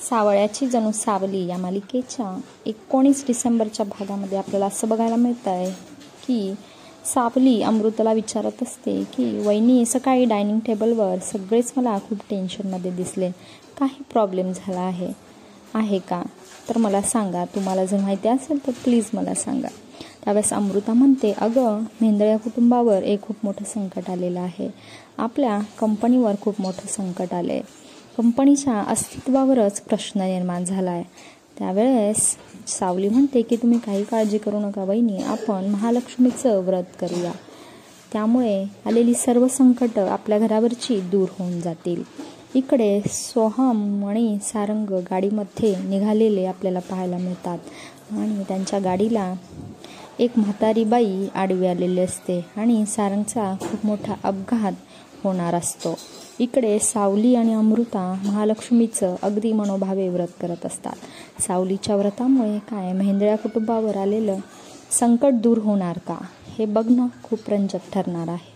सावळ्याची जणू सावली या मालिकेच्या 19 डिसेंबरच्या भागामध्ये आपल्याला असं बघायला मिळत आहे की सावली अमृताला विचारत असते की वहिनी, सकाळी डायनिंग टेबलवर सगळेच मला खूप टेन्शनमध्ये दिसले, काही प्रॉब्लेम झाला आहे का? तर मला सांगा, तुम्हाला जर माहिती असेल तर प्लीज मला सांगा. त्यावेळेस अमृता म्हणते, अगं मेंदळ्या कुटुंबावर एक खूप मोठं संकट आलेलं आहे. आपल्या कंपनीवर खूप मोठं संकट आलं आहे. कंपनीच्या अस्तित्वावरच प्रश्न निर्माण झाला आहे. त्यावेळेस सावली म्हणते की तुम्ही काही काळजी करू नका वहिनी, आपण महालक्ष्मीचं व्रत करूया. त्यामुळे आलेली सर्व संकट आपल्या घरावरची दूर होऊन जातील. इकडे सोहम आणि सारंग गाडीमध्ये निघालेले आपल्याला पाहायला मिळतात आणि त्यांच्या गाडीला एक म्हातारी बाई आडवी आलेली असते आणि सारंगचा खूप मोठा अपघात होणार असतो. इकडे सावली आणि अमृता महालक्ष्मीचं अगदी मनोभावे व्रत करत असतात. सावलीच्या व्रतामुळे काय मेंदळ्या कुटुंबावर आलेलं संकट दूर होणार का, हे बघणं खूप रंजक ठरणार आहे.